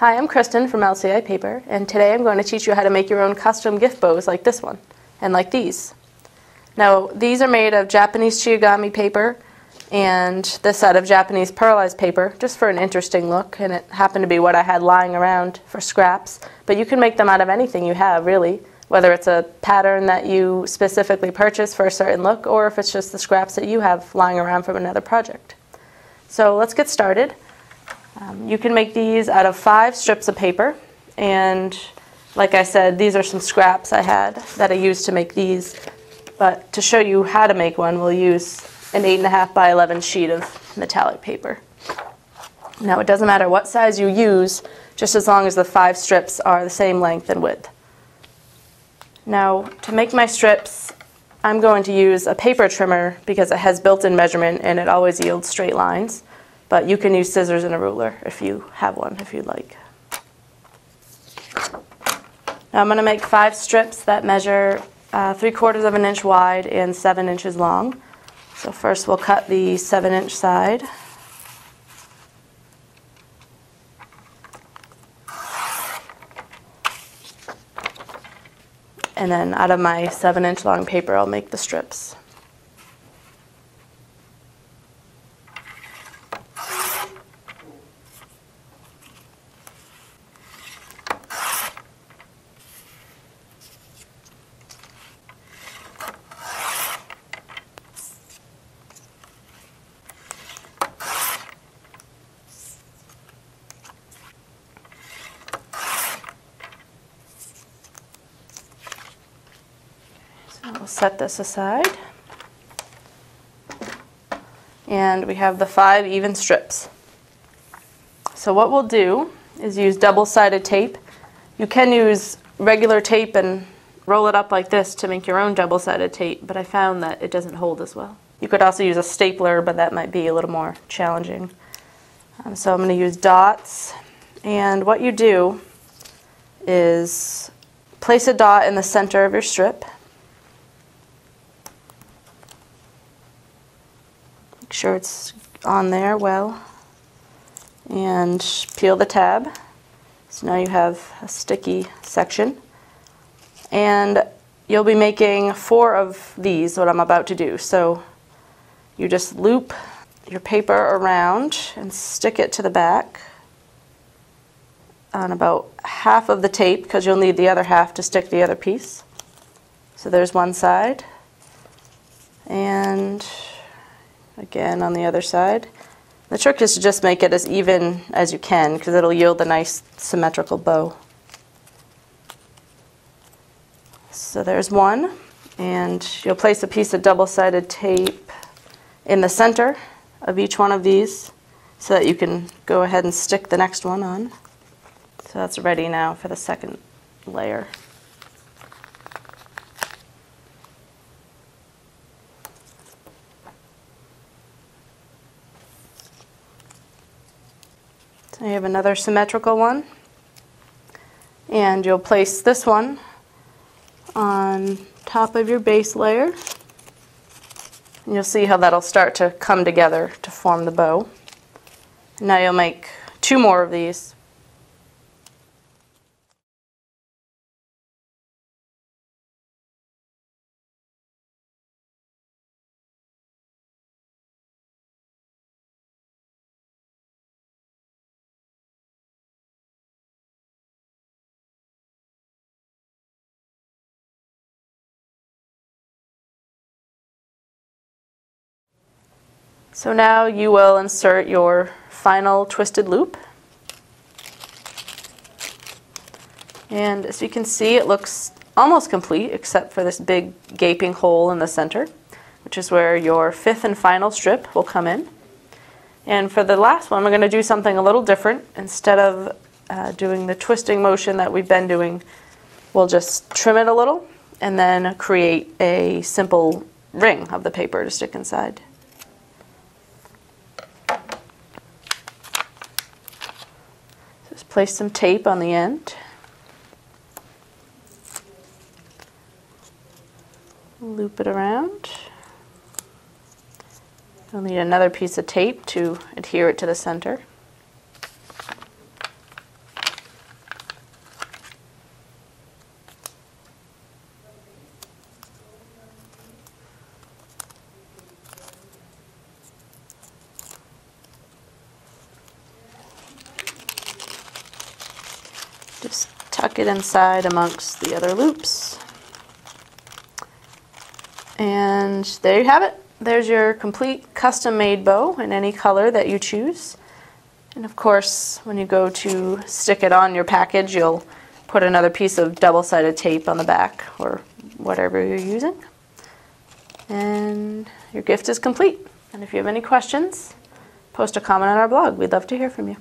Hi, I'm Kristen from LCI Paper, and today I'm going to teach you how to make your own custom gift bows like this one, and like these. Now, these are made of Japanese Chiogami paper and this set of Japanese pearlized paper, just for an interesting look, and it happened to be what I had lying around for scraps. But you can make them out of anything you have, really, whether it's a pattern that you specifically purchased for a certain look, or if it's just the scraps that you have lying around from another project. So let's get started. You can make these out of 5 strips of paper, and like I said, these are some scraps I had that I used to make these, but to show you how to make one, we'll use an 8.5 by 11 sheet of metallic paper. Now, it doesn't matter what size you use, just as long as the 5 strips are the same length and width. Now, to make my strips, I'm going to use a paper trimmer because it has built-in measurement and it always yields straight lines. But you can use scissors and a ruler if you have one, if you'd like. Now I'm going to make 5 strips that measure 3/4 of an inch wide and 7 inches long. So first we'll cut the 7-inch side. And then out of my 7-inch long paper, I'll make the strips. We'll set this aside. And we have the 5 even strips. So what we'll do is use double-sided tape. You can use regular tape and roll it up like this to make your own double-sided tape, but I found that it doesn't hold as well. You could also use a stapler, but that might be a little more challenging. So I'm going to use dots, and what you do is place a dot in the center of your strip. Make sure it's on there well, and peel the tab. So now you have a sticky section, and you'll be making 4 of these, what I'm about to do. So you just loop your paper around and stick it to the back on about half of the tape, because you'll need the other half to stick the other piece. So there's one side, and again on the other side. The trick is to just make it as even as you can, because it'll yield a nice symmetrical bow. So there's one, and you'll place a piece of double-sided tape in the center of each one of these so that you can go ahead and stick the next one on. So that's ready now for the second layer. So you have another symmetrical one, and you'll place this one on top of your base layer, and you'll see how that'll start to come together to form the bow. Now you'll make 2 more of these. So now you will insert your final twisted loop. And as you can see, it looks almost complete except for this big gaping hole in the center, which is where your 5th and final strip will come in. And for the last one, we're going to do something a little different. Instead of doing the twisting motion that we've been doing, we'll just trim it a little and then create a simple ring of the paper to stick inside. Just place some tape on the end. Loop it around. You'll need another piece of tape to adhere it to the center. Just tuck it inside amongst the other loops. And there you have it. There's your complete custom-made bow in any color that you choose. And of course, when you go to stick it on your package, you'll put another piece of double-sided tape on the back or whatever you're using. And your gift is complete. And if you have any questions, post a comment on our blog. We'd love to hear from you.